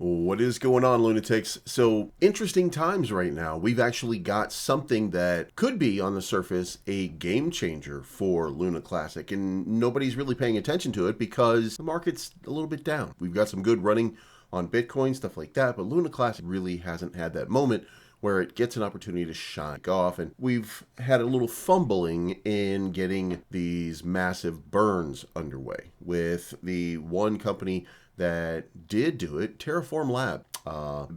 What is going on, lunatics? So, interesting times right now. We've actually got something that could be, on the surface, a game changer for Luna Classic, and nobody's really paying attention to it because the market's a little bit down. We've got some good running on Bitcoin, stuff like that, but Luna Classic really hasn't had that moment where it gets an opportunity to shine off, and we've had a little fumbling in getting these massive burns underway with the one company that did do it, Terraform Lab,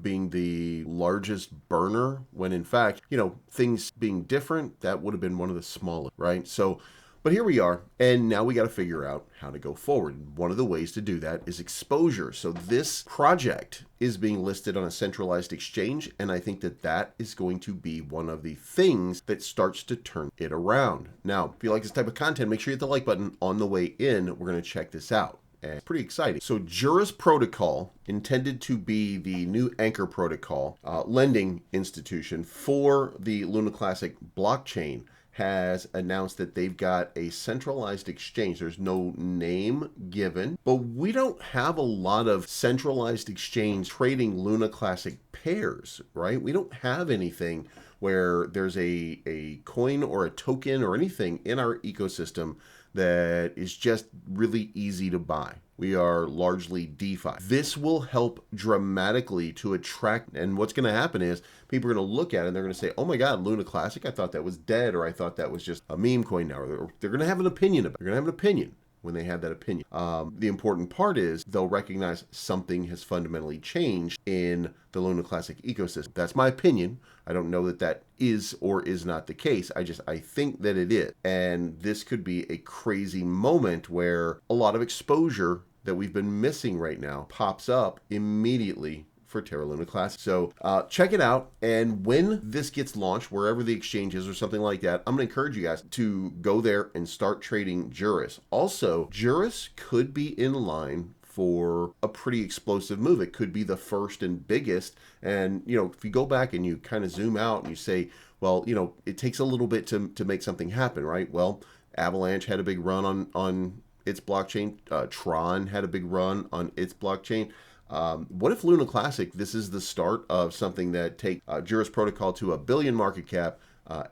being the largest burner, when in fact, things being different, that would have been one of the smallest, right? So, but here we are, and now we got to figure out how to go forward. One of the ways to do that is exposure. So this project is being listed on a centralized exchange, and I think that that is going to be one of the things that starts to turn it around. Now, if you like this type of content, make sure you hit the like button on the way in. We're going to check this out. And it's pretty exciting. So Juris Protocol, intended to be the new anchor protocol, lending institution for the Luna Classic blockchain, has announced that they've got a centralized exchange. There's no name given, but we don't have a lot of centralized exchange trading Luna Classic pairs, right? We don't have anything where there's a coin or a token or anything in our ecosystem that is just really easy to buy. We are largely DeFi. This will help dramatically to attract, and what's going to happen is people are going to look at it and they're going to say, oh my God, Luna Classic, I thought that was dead, or I thought that was just a meme coin now. Or they're going to have an opinion about it. They're going to have an opinion when they have that opinion. The important part is they'll recognize something has fundamentally changed in the Luna Classic ecosystem. That's my opinion. I don't know that that is or is not the case. I think that it is. And this could be a crazy moment where a lot of exposure that we've been missing right now pops up immediately for Terra Luna Classic. So check it out. And when this gets launched, wherever the exchange is or something like that, I'm going to encourage you guys to go there and start trading Juris. Also, Juris could be in line for a pretty explosive move. It could be the first and biggest. And, if you go back and you kind of zoom out and you say, well, it takes a little bit to make something happen, right? Well, Avalanche had a big run on its blockchain. Tron had a big run on its blockchain. What if Luna Classic, this is the start of something that take Juris Protocol to $1 billion market cap,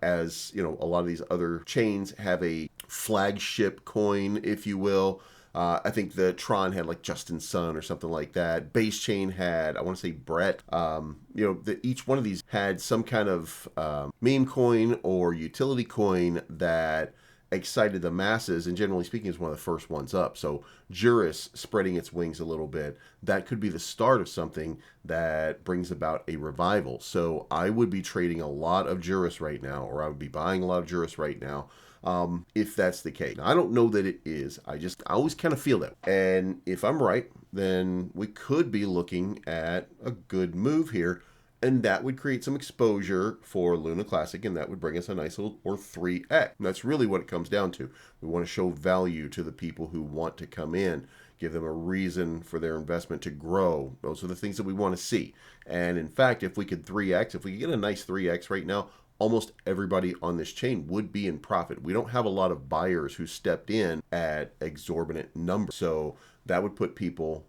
as a lot of these other chains have a flagship coin, if you will. I think the Tron had like Justin Sun or something like that. Base Chain had, I want to say Brett. Each one of these had some kind of meme coin or utility coin that excited the masses, and generally speaking is one of the first ones up. So Juris spreading its wings a little bit, that could be the start of something that brings about a revival. So I would be trading a lot of Juris right now, or I would be buying a lot of Juris right now, if that's the case. Now, I don't know that it is. I always kind of feel that. And if I'm right, then we could be looking at a good move here. And that would create some exposure for Luna Classic, and that would bring us a nice little, or 3x. And that's really what it comes down to. We want to show value to the people who want to come in, give them a reason for their investment to grow. Those are the things that we want to see. And in fact, if we could 3x, if we could get a nice 3x right now, almost everybody on this chain would be in profit. We don't have a lot of buyers who stepped in at exorbitant numbers. So that would put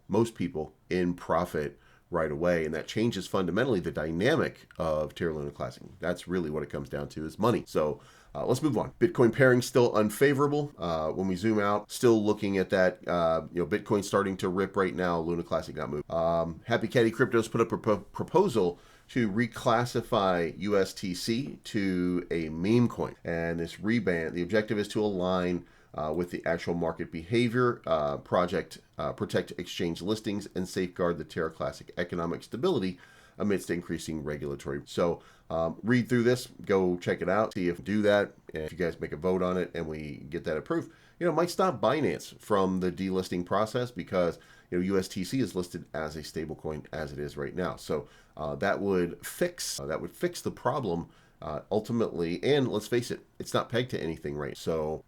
most people in profit right away, and that changes fundamentally the dynamic of Terra Luna Classic. That's really what it comes down to, is money. So let's move on. Bitcoin pairing still unfavorable. When we zoom out, still looking at that, Bitcoin starting to rip right now. Luna Classic not moving. Happy Caddy Cryptos put up a proposal to reclassify USTC to a meme coin, and this reband. The objective is to align with the actual market behavior, protect exchange listings, and safeguard the Terra Classic economic stability amidst increasing regulatory. So read through this, go check it out, see if we do that, and if you guys make a vote on it and we get that approved, it might stop Binance from the delisting process, because USTC is listed as a stable coin as it is right now. So that would fix the problem ultimately. And let's face it, it's not pegged to anything, right? So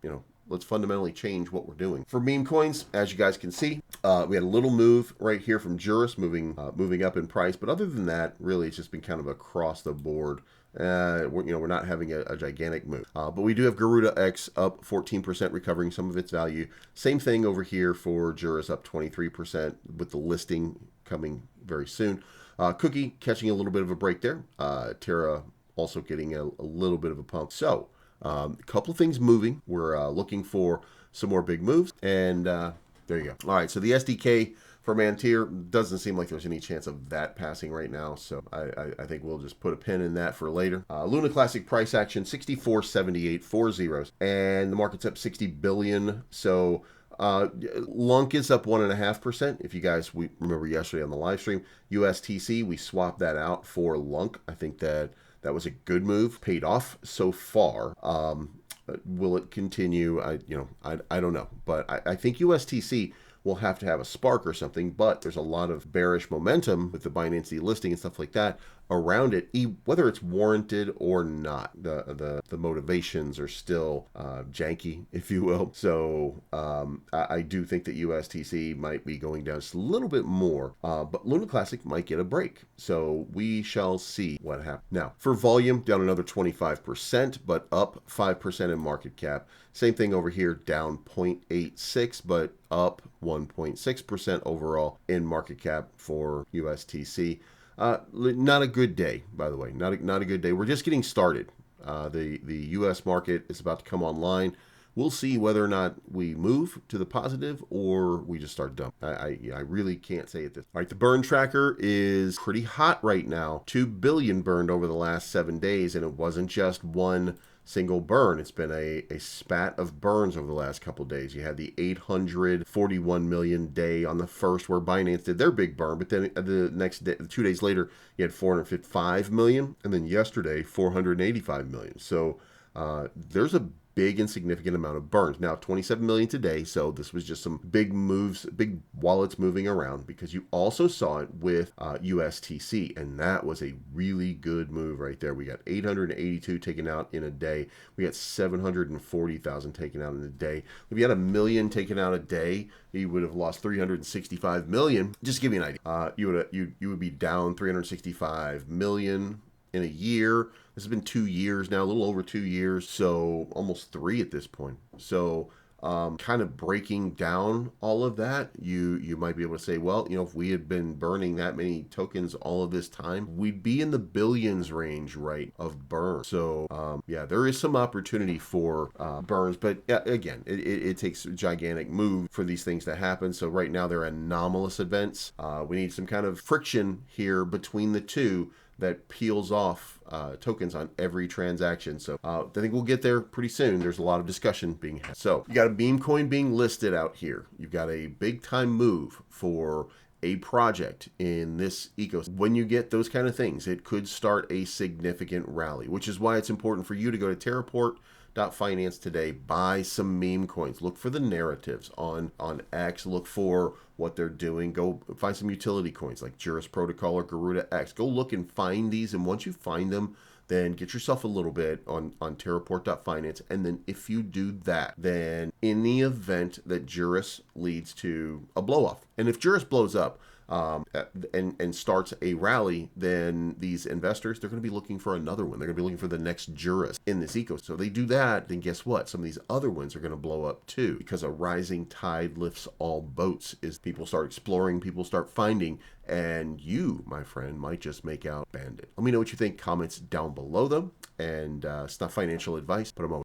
let's fundamentally change what we're doing. For meme coins, as you guys can see, we had a little move right here from Juris moving up in price. But other than that, really, it's just been kind of across the board. We're not having a gigantic move. But we do have Garuda X up 14%, recovering some of its value. Same thing over here for Juris, up 23% with the listing coming very soon. Cookie catching a little bit of a break there. Terra also getting a little bit of a pump. So a couple of things moving. We're looking for some more big moves, and there you go. All right, so the SDK for Mantir doesn't seem like there's any chance of that passing right now, so I think we'll just put a pin in that for later. Luna Classic price action 64.78, 4 zeros, and the market's up 60 billion. So Lunc is up 1.5%. If you guys we remember yesterday on the live stream, USTC, we swapped that out for Lunc. I think that was a good move, paid off so far. Will it continue? I don't know, but I think USTC will have to have a spark or something, but there's a lot of bearish momentum with the Binance delisting and stuff like that around it, whether it's warranted or not. The motivations are still janky, if you will. So I do think that USTC might be going down just a little bit more, but Luna Classic might get a break. So we shall see what happens. Now, for volume, down another 25%, but up 5% in market cap. Same thing over here, down 0.86, but up 1.6% overall in market cap for USTC. Not a good day, by the way. Not a good day. We're just getting started. The U.S. market is about to come online. We'll see whether or not we move to the positive or we just start dumping. I really can't say it this. All right, the burn tracker is pretty hot right now. 2 billion burned over the last 7 days, and it wasn't just one single burn. It's been a spat of burns over the last couple of days. You had the 841 million day on the first where Binance did their big burn, but then the next day, 2 days later, you had 455 million, and then yesterday 485 million. So there's a big and significant amount of burns. Now 27 million today, so this was just some big moves, big wallets moving around, because you also saw it with USTC, and that was a really good move right there. We got 882 taken out in a day. We got 740,000 taken out in a day. If you had 1 million taken out a day, you would have lost 365 million. Just to give you an idea, you would be down 365 million in a year. This has been 2 years now, a little over 2 years, so almost 3 at this point. So kind of breaking down all of that, you might be able to say, well, if we had been burning that many tokens all of this time, we'd be in the billions range, right, of burn. So yeah, there is some opportunity for burns, but yeah, again, it takes a gigantic move for these things to happen. So right now they're anomalous events. We need some kind of friction here between the two that peels off tokens on every transaction. So I think we'll get there pretty soon. There's a lot of discussion being had. So you got a meme coin being listed out here. You've got a big time move for a project in this ecosystem. When you get those kind of things, it could start a significant rally, which is why it's important for you to go to Terraport.finance today, buy some meme coins. Look for the narratives on X. Look for what they're doing. Go find some utility coins like Juris Protocol or Garuda X. Go look and find these, and once you find them, then get yourself a little bit on Terraport.finance. And then if you do that, then in the event that Juris leads to a blow off, and if Juris blows up and starts a rally, then these investors, they're going to be looking for another one. They're going to be looking for the next Juris in this ecosystem. So they do that, then guess what? Some of these other ones are going to blow up too, because a rising tide lifts all boats. Is people start exploring, people start finding, and you, my friend, might just make out bandit. Let me know what you think. Comments down below them, and it's not financial advice, but I'm always